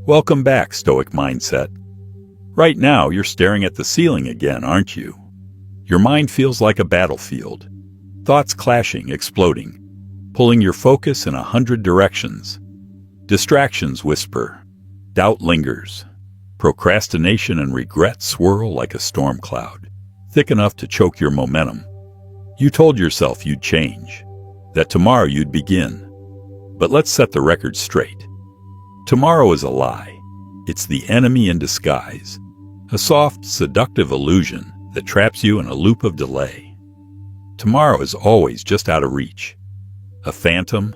Welcome back, Stoic Mindset. Right now, you're staring at the ceiling again, aren't you? Your mind feels like a battlefield. Thoughts clashing, exploding, pulling your focus in 100 directions. Distractions whisper. Doubt lingers. Procrastination and regret swirl like a storm cloud, thick enough to choke your momentum. You told yourself you'd change, that tomorrow you'd begin. But let's set the record straight. Tomorrow is a lie. It's the enemy in disguise, a soft, seductive illusion that traps you in a loop of delay. Tomorrow is always just out of reach, a phantom,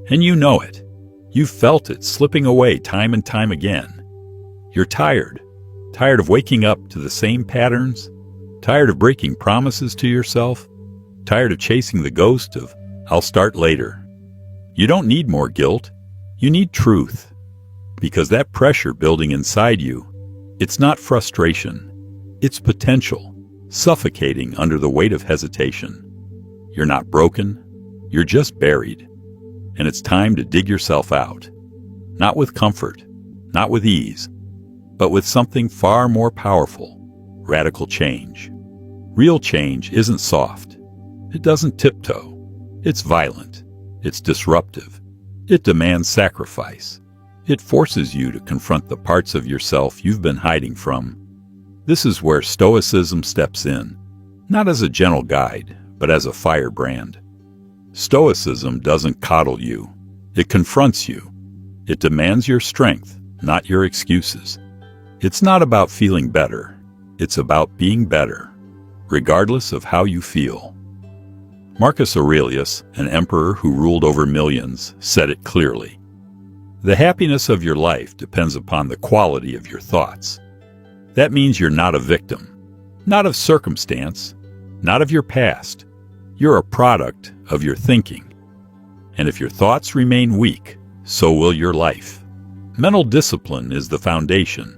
and you know it. You've felt it slipping away time and time again. You're tired of waking up to the same patterns, tired of breaking promises to yourself, tired of chasing the ghost of, "I'll start later." You don't need more guilt, you need truth. Because that pressure building inside you, it's not frustration, it's potential, suffocating under the weight of hesitation. You're not broken, you're just buried. And it's time to dig yourself out. Not with comfort, not with ease, but with something far more powerful: radical change. Real change isn't soft. It doesn't tiptoe. It's violent. It's disruptive. It demands sacrifice. It forces you to confront the parts of yourself you've been hiding from. This is where Stoicism steps in, not as a gentle guide, but as a firebrand. Stoicism doesn't coddle you. It confronts you. It demands your strength, not your excuses. It's not about feeling better. It's about being better, regardless of how you feel. Marcus Aurelius, an emperor who ruled over millions, said it clearly. The happiness of your life depends upon the quality of your thoughts. That means you're not a victim, not of circumstance, not of your past. You're a product of your thinking. And if your thoughts remain weak, so will your life. Mental discipline is the foundation.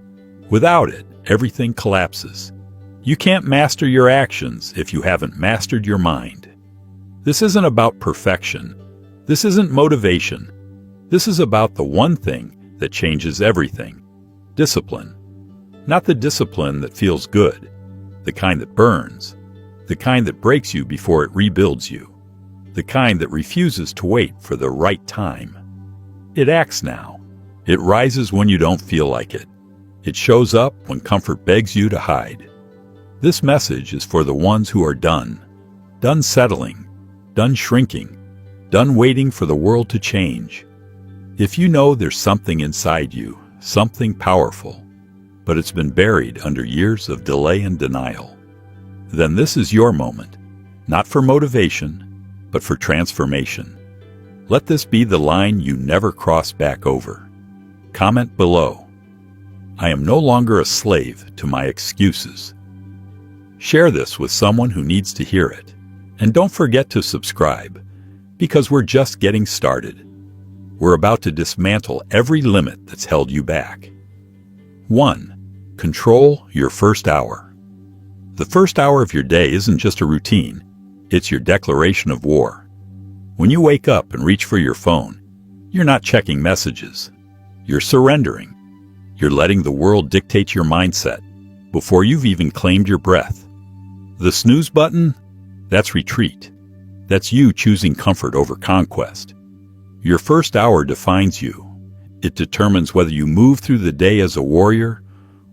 Without it, everything collapses. You can't master your actions if you haven't mastered your mind. This isn't about perfection. This isn't motivation. This is about the one thing that changes everything: discipline. Not the discipline that feels good, the kind that burns, the kind that breaks you before it rebuilds you, the kind that refuses to wait for the right time. It acts now. It rises when you don't feel like it. It shows up when comfort begs you to hide. This message is for the ones who are done settling, done shrinking, done waiting for the world to change. If you know there's something inside you, something powerful, but it's been buried under years of delay and denial, then this is your moment, not for motivation, but for transformation. Let this be the line you never cross back over. Comment below. I am no longer a slave to my excuses. Share this with someone who needs to hear it. And don't forget to subscribe, because we're just getting started. We're about to dismantle every limit that's held you back. 1. Control your first hour. The first hour of your day isn't just a routine, it's your declaration of war. When you wake up and reach for your phone, you're not checking messages. You're surrendering. You're letting the world dictate your mindset before you've even claimed your breath. The snooze button? That's retreat. That's you choosing comfort over conquest. Your first hour defines you. It determines whether you move through the day as a warrior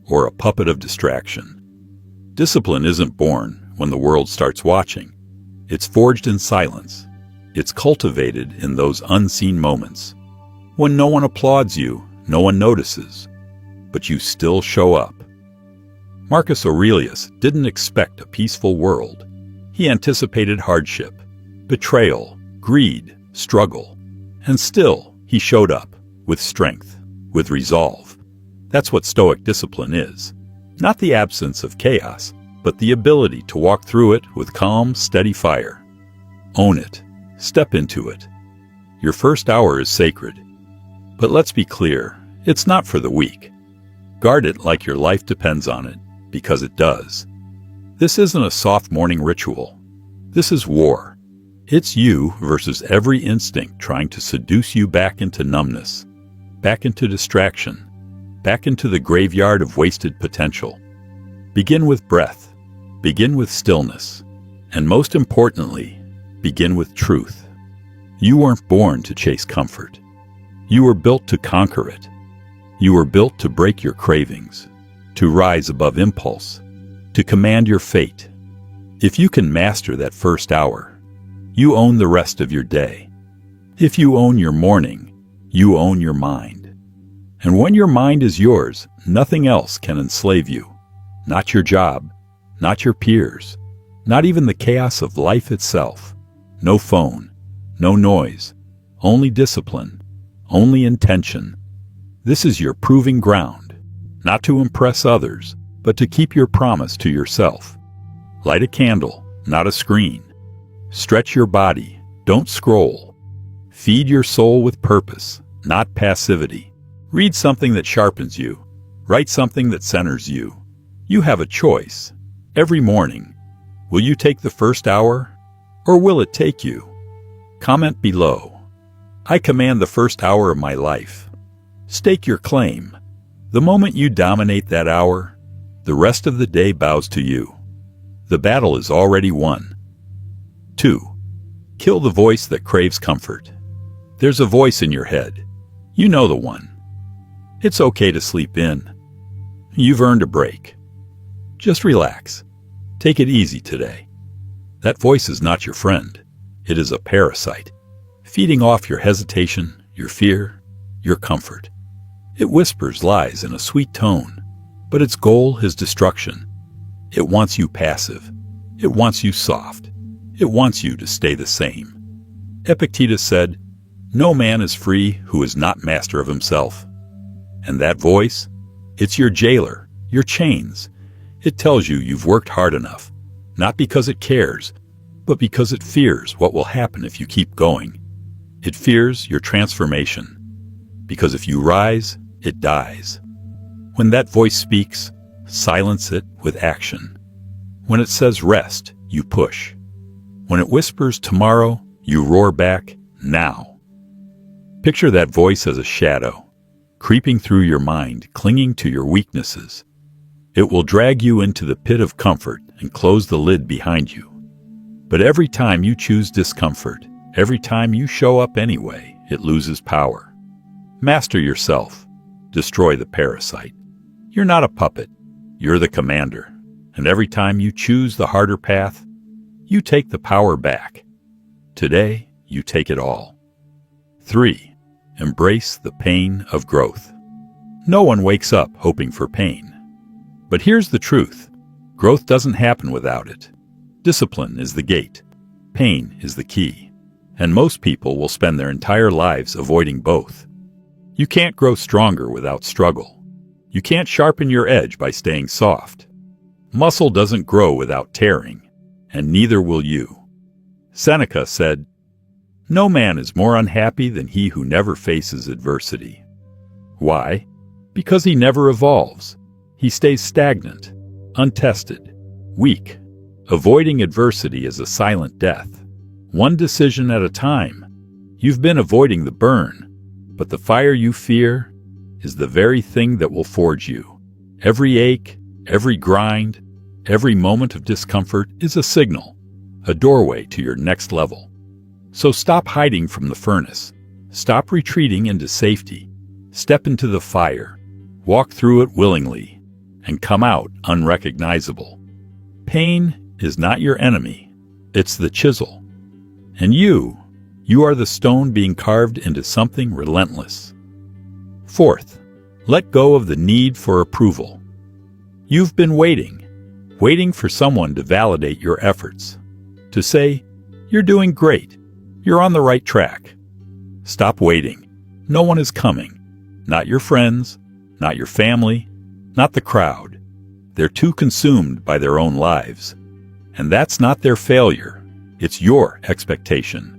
or a puppet of distraction. Discipline isn't born when the world starts watching. It's forged in silence. It's cultivated in those unseen moments. When no one applauds you, no one notices, but you still show up. Marcus Aurelius didn't expect a peaceful world. He anticipated hardship, betrayal, greed, struggle. And still, he showed up, with strength, with resolve. That's what Stoic discipline is. Not the absence of chaos, but the ability to walk through it with calm, steady fire. Own it. Step into it. Your first hour is sacred. But let's be clear, it's not for the weak. Guard it like your life depends on it, because it does. This isn't a soft morning ritual. This is war. It's you versus every instinct trying to seduce you back into numbness, back into distraction, back into the graveyard of wasted potential. Begin with breath, begin with stillness, and most importantly, begin with truth. You weren't born to chase comfort. You were built to conquer it. You were built to break your cravings, to rise above impulse, to command your fate. If you can master that first hour, you own the rest of your day. If you own your morning, you own your mind. And when your mind is yours, nothing else can enslave you. Not your job, not your peers, not even the chaos of life itself. No phone, no noise, only discipline, only intention. This is your proving ground, not to impress others, but to keep your promise to yourself. Light a candle, not a screen. Stretch your body, don't scroll. Feed your soul with purpose, not passivity. Read something that sharpens you. Write something that centers you. You have a choice. Every morning, will you take the first hour, or will it take you? Comment below. I command the first hour of my life. Stake your claim. The moment you dominate that hour, the rest of the day bows to you. The battle is already won. 2. Kill the voice that craves comfort. There's a voice in your head. You know the one. It's okay to sleep in. You've earned a break. Just relax. Take it easy today. That voice is not your friend. It is a parasite, feeding off your hesitation, your fear, your comfort. It whispers lies in a sweet tone, but its goal is destruction. It wants you passive. It wants you soft. It wants you to stay the same. Epictetus said, "No man is free who is not master of himself." And that voice, it's your jailer, your chains. It tells you you've worked hard enough, not because it cares, but because it fears what will happen if you keep going. It fears your transformation, because if you rise, it dies. When that voice speaks, silence it with action. When it says rest, you push. When it whispers tomorrow, you roar back now. Picture that voice as a shadow, creeping through your mind, clinging to your weaknesses. It will drag you into the pit of comfort and close the lid behind you. But every time you choose discomfort, every time you show up anyway, it loses power. Master yourself. Destroy the parasite. You're not a puppet. You're the commander. And every time you choose the harder path, you take the power back. Today, you take it all. 3. Embrace the pain of growth. No one wakes up hoping for pain. But here's the truth. Growth doesn't happen without it. Discipline is the gate. Pain is the key. And most people will spend their entire lives avoiding both. You can't grow stronger without struggle. You can't sharpen your edge by staying soft. Muscle doesn't grow without tearing, and neither will you. Seneca said, "No man is more unhappy than he who never faces adversity." Why? Because he never evolves. He stays stagnant, untested, weak. Avoiding adversity is a silent death. One decision at a time. You've been avoiding the burn, but the fire you fear is the very thing that will forge you. Every ache, every grind, every moment of discomfort is a signal, a doorway to your next level. So stop hiding from the furnace. Stop retreating into safety. Step into the fire. Walk through it willingly, and come out unrecognizable. Pain is not your enemy. It's the chisel. And you are the stone being carved into something relentless. 4th, let go of the need for approval. You've been waiting for someone to validate your efforts, to say, "You're doing great. You're on the right track." Stop waiting. No one is coming. Not your friends, not your family, not the crowd. They're too consumed by their own lives. And that's not their failure. It's your expectation.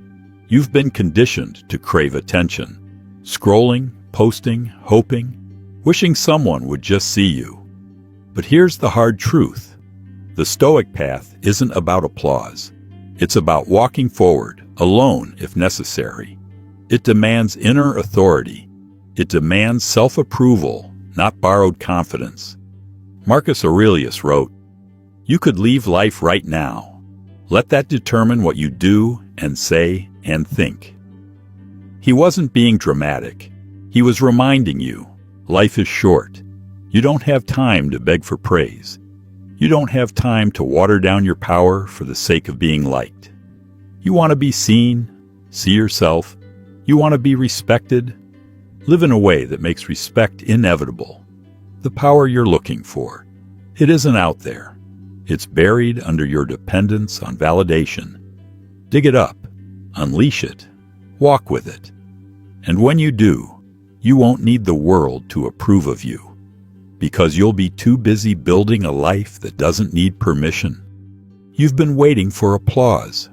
You've been conditioned to crave attention. Scrolling, posting, hoping, wishing someone would just see you. But here's the hard truth. The Stoic path isn't about applause. It's about walking forward, alone if necessary. It demands inner authority. It demands self-approval, not borrowed confidence. Marcus Aurelius wrote, "You could leave life right now. Let that determine what you do and say and think." He wasn't being dramatic. He was reminding you, life is short. You don't have time to beg for praise. You don't have time to water down your power for the sake of being liked. You want to be seen, see yourself. You want to be respected. Live in a way that makes respect inevitable. The power you're looking for. It isn't out there. It's buried under your dependence on validation. Dig it up. Unleash it. Walk with it. And when you do, you won't need the world to approve of you, because you'll be too busy building a life that doesn't need permission. You've been waiting for applause,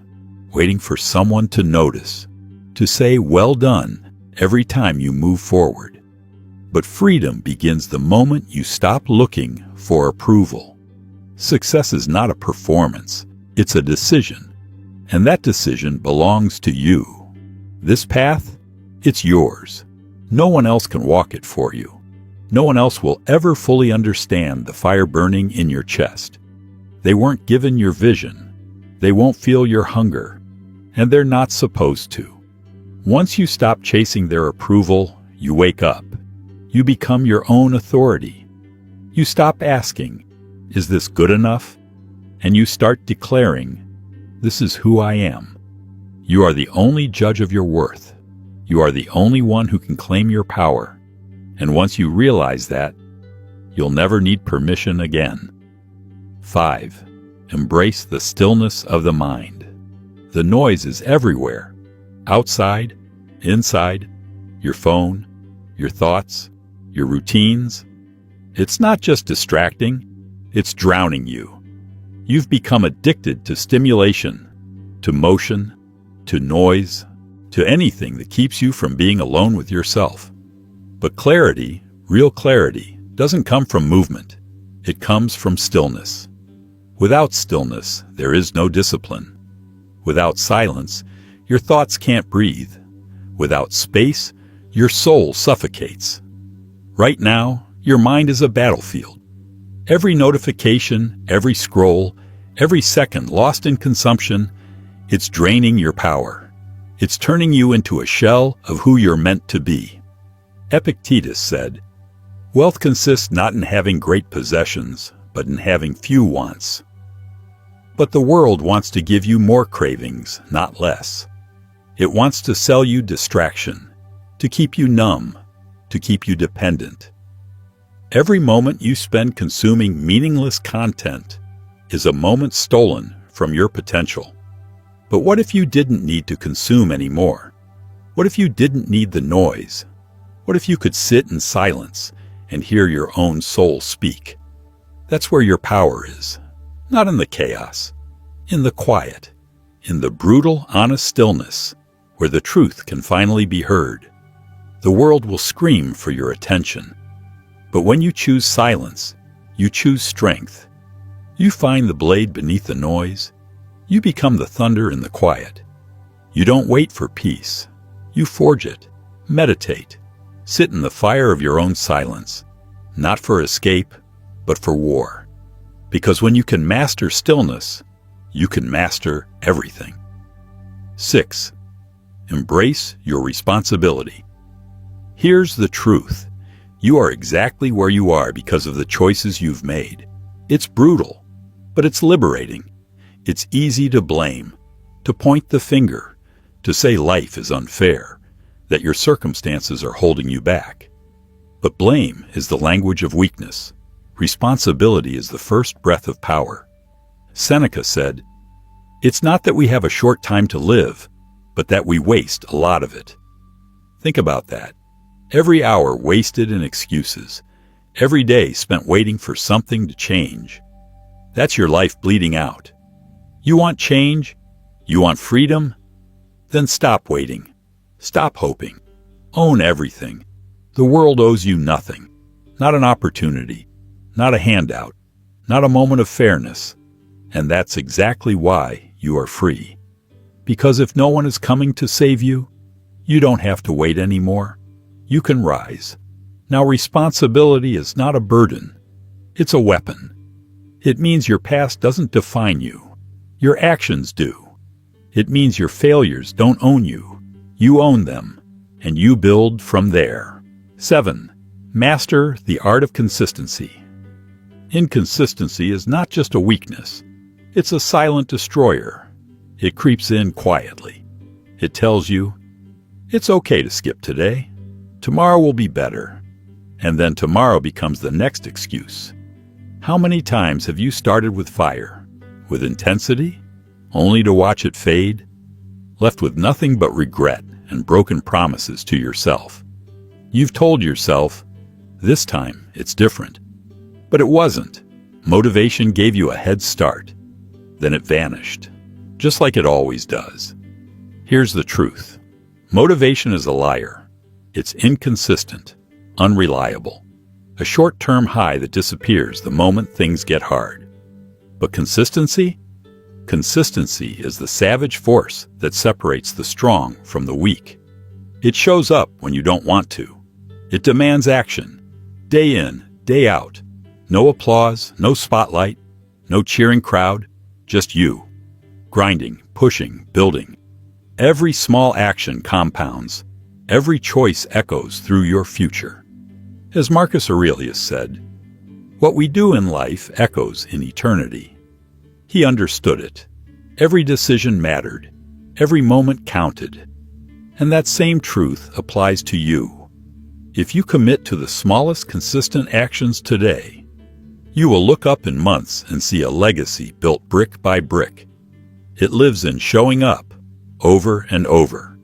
waiting for someone to notice, to say well done every time you move forward. But freedom begins the moment you stop looking for approval. Success is not a performance, it's a decision, and that decision belongs to you. This path, it's yours. No one else can walk it for you. No one else will ever fully understand the fire burning in your chest. They weren't given your vision. They won't feel your hunger. And they're not supposed to. Once you stop chasing their approval, you wake up. You become your own authority. You stop asking, "Is this good enough?" And you start declaring, "This is who I am." You are the only judge of your worth. You are the only one who can claim your power. And once you realize that, you'll never need permission again. 5. Embrace the stillness of the mind. The noise is everywhere. Outside, inside, your phone, your thoughts, your routines. It's not just distracting, it's drowning you. You've become addicted to stimulation, to motion, to noise, to anything that keeps you from being alone with yourself. But clarity, real clarity, doesn't come from movement. It comes from stillness. Without stillness, there is no discipline. Without silence, your thoughts can't breathe. Without space, your soul suffocates. Right now, your mind is a battlefield. Every notification, every scroll, every second lost in consumption, it's draining your power. It's turning you into a shell of who you're meant to be. Epictetus said, "Wealth consists not in having great possessions, but in having few wants." But the world wants to give you more cravings, not less. It wants to sell you distraction, to keep you numb, to keep you dependent. Every moment you spend consuming meaningless content is a moment stolen from your potential. But what if you didn't need to consume anymore? What if you didn't need the noise? What if you could sit in silence and hear your own soul speak? That's where your power is. Not in the chaos, in the quiet, in the brutal, honest stillness, where the truth can finally be heard. The world will scream for your attention. But when you choose silence, you choose strength. You find the blade beneath the noise. You become the thunder in the quiet. You don't wait for peace. You forge it. Meditate. Sit in the fire of your own silence, not for escape, but for war. Because when you can master stillness, you can master everything. 6. Embrace your responsibility. Here's the truth. You are exactly where you are because of the choices you've made. It's brutal, but it's liberating. It's easy to blame, to point the finger, to say life is unfair, that your circumstances are holding you back. But blame is the language of weakness. Responsibility is the first breath of power. Seneca said, "It's not that we have a short time to live, but that we waste a lot of it." Think about that. Every hour wasted in excuses. Every day spent waiting for something to change. That's your life bleeding out. You want change? You want freedom? Then stop waiting. Stop hoping. Own everything. The world owes you nothing. Not an opportunity. Not a handout. Not a moment of fairness. And that's exactly why you are free. Because if no one is coming to save you, you don't have to wait anymore. You can rise. Now, responsibility is not a burden. It's a weapon. It means your past doesn't define you. Your actions do. It means your failures don't own you. You own them, and you build from there. 7. Master the art of consistency. Inconsistency is not just a weakness. It's a silent destroyer. It creeps in quietly. It tells you, it's okay to skip today. Tomorrow will be better. And then tomorrow becomes the next excuse. How many times have you started with fire, with intensity, only to watch it fade, left with nothing but regret and broken promises to yourself? You've told yourself, this time it's different. But it wasn't. Motivation gave you a head start. Then it vanished, just like it always does. Here's the truth. Motivation is a liar. It's inconsistent, unreliable, a short-term high that disappears the moment things get hard. But consistency? Consistency is the savage force that separates the strong from the weak. It shows up when you don't want to. It demands action, day in, day out. No applause, no spotlight, no cheering crowd, just you. Grinding, pushing, building. Every small action compounds. Every choice echoes through your future. As Marcus Aurelius said, what we do in life echoes in eternity. He understood it. Every decision mattered. Every moment counted. And that same truth applies to you. If you commit to the smallest consistent actions today, you will look up in months and see a legacy built brick by brick. It lives in showing up, over and over,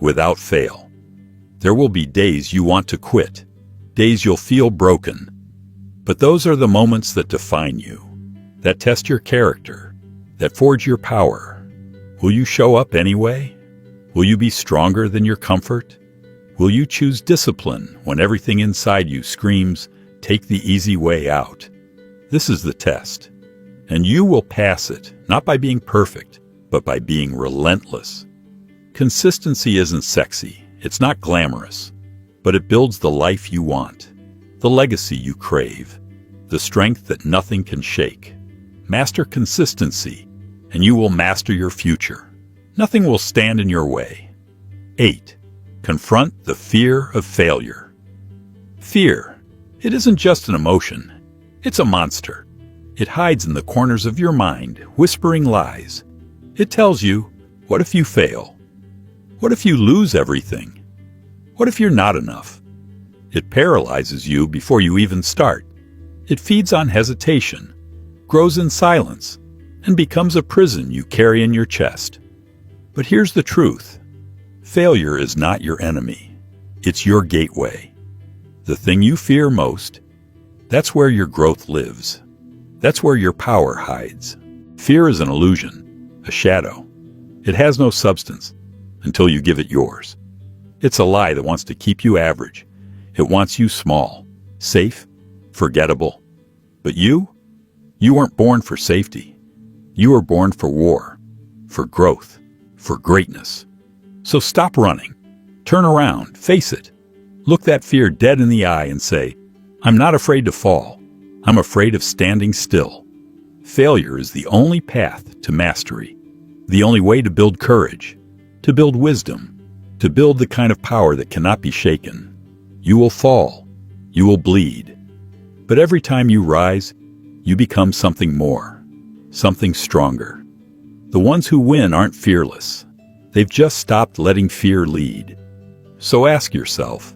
without fail. There will be days you want to quit, days you'll feel broken. But those are the moments that define you, that test your character, that forge your power. Will you show up anyway? Will you be stronger than your comfort? Will you choose discipline when everything inside you screams, take the easy way out? This is the test, and you will pass it, not by being perfect, but by being relentless. Consistency isn't sexy, it's not glamorous, but it builds the life you want, the legacy you crave, the strength that nothing can shake. Master consistency, and you will master your future. Nothing will stand in your way. 8. Confront the fear of failure. Fear. It isn't just an emotion. It's a monster. It hides in the corners of your mind, whispering lies. It tells you, what if you fail? What if you lose everything? What if you're not enough? It paralyzes you before you even start. It feeds on hesitation, grows in silence, and becomes a prison you carry in your chest. But here's the truth. Failure is not your enemy. It's your gateway. The thing you fear most, that's where your growth lives. That's where your power hides. Fear is an illusion, a shadow. It has no substance until you give it yours. It's a lie that wants to keep you average. It wants you small, safe, forgettable. But you weren't born for safety. You were born for war, for growth, for greatness. So stop running. Turn around, face it. Look that fear dead in the eye and say, I'm not afraid to fall. I'm afraid of standing still. Failure is the only path to mastery, the only way to build courage, to build wisdom, to build the kind of power that cannot be shaken. You will fall. You will bleed. But every time you rise, you become something more, something stronger. The ones who win aren't fearless. They've just stopped letting fear lead. So ask yourself,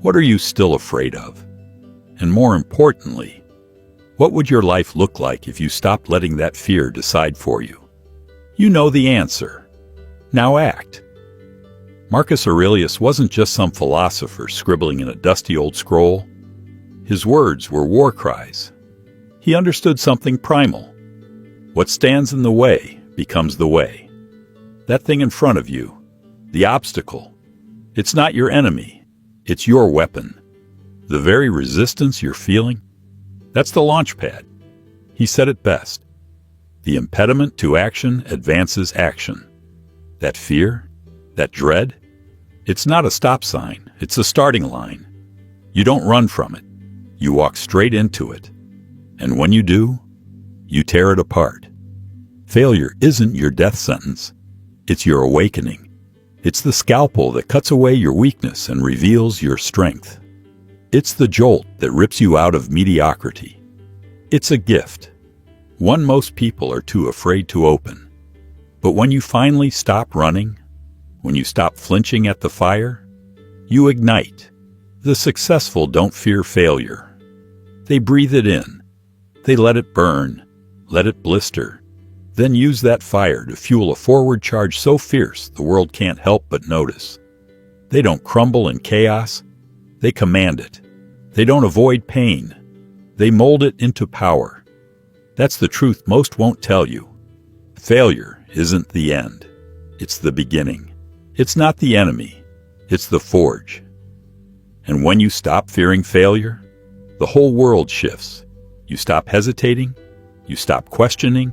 what are you still afraid of? And more importantly, what would your life look like if you stopped letting that fear decide for you? You know the answer. Now act. Marcus Aurelius wasn't just some philosopher scribbling in a dusty old scroll. His words were war cries. He understood something primal. What stands in the way becomes the way. That thing in front of you, the obstacle, it's not your enemy, it's your weapon. The very resistance you're feeling, that's the launch pad. He said it best. The impediment to action advances action. That fear, that dread, it's not a stop sign, it's a starting line. You don't run from it. You walk straight into it. And when you do, you tear it apart. Failure isn't your death sentence. It's your awakening. It's the scalpel that cuts away your weakness and reveals your strength. It's the jolt that rips you out of mediocrity. It's a gift, one most people are too afraid to open. But when you finally stop running, when you stop flinching at the fire, you ignite. The successful don't fear failure. They breathe it in. They let it burn, let it blister, then use that fire to fuel a forward charge so fierce the world can't help but notice. They don't crumble in chaos. They command it. They don't avoid pain. They mold it into power. That's the truth most won't tell you. Failure isn't the end. It's the beginning. It's not the enemy. It's the forge. And when you stop fearing failure, the whole world shifts. You stop hesitating. You stop questioning.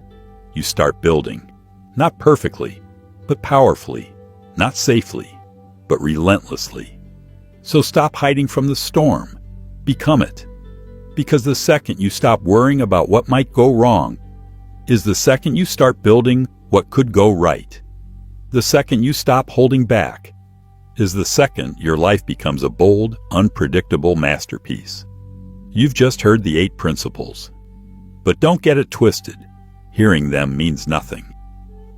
You start building. Not perfectly, but powerfully. Not safely, but relentlessly. So stop hiding from the storm. Become it. Because the second you stop worrying about what might go wrong is the second you start building what could go right. The second you stop holding back is the second your life becomes a bold, unpredictable masterpiece. You've just heard the 8 principles. But don't get it twisted. Hearing them means nothing.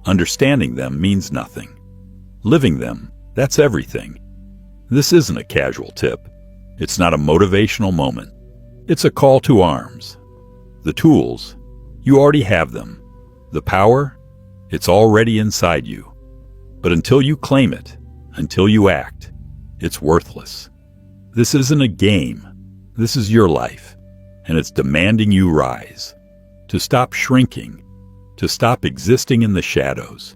Understanding them means nothing. Living them, that's everything. This isn't a casual tip. It's not a motivational moment. It's a call to arms. The tools, you already have them. The power, it's already inside you. But until you claim it, until you act, it's worthless. This isn't a game. This is your life, and it's demanding you rise. To stop shrinking, to stop existing in the shadows,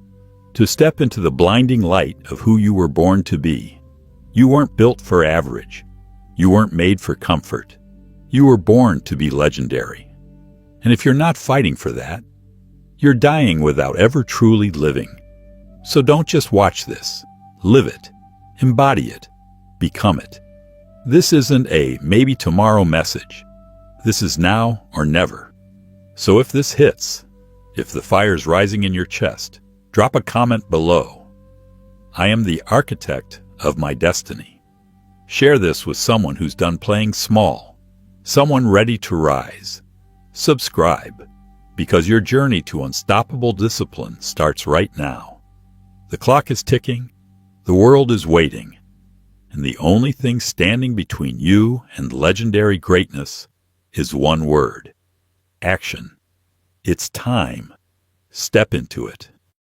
to step into the blinding light of who you were born to be. You weren't built for average. You weren't made for comfort. You were born to be legendary. And if you're not fighting for that, you're dying without ever truly living. So don't just watch this. Live it. Embody it. Become it. This isn't a maybe tomorrow message. This is now or never. So if this hits, if the fire's rising in your chest, drop a comment below. I am the architect of my destiny. Share this with someone who's done playing small, someone ready to rise. Subscribe, because your journey to unstoppable discipline starts right now. The clock is ticking, the world is waiting, and the only thing standing between you and legendary greatness is one word: action. It's time. Step into it.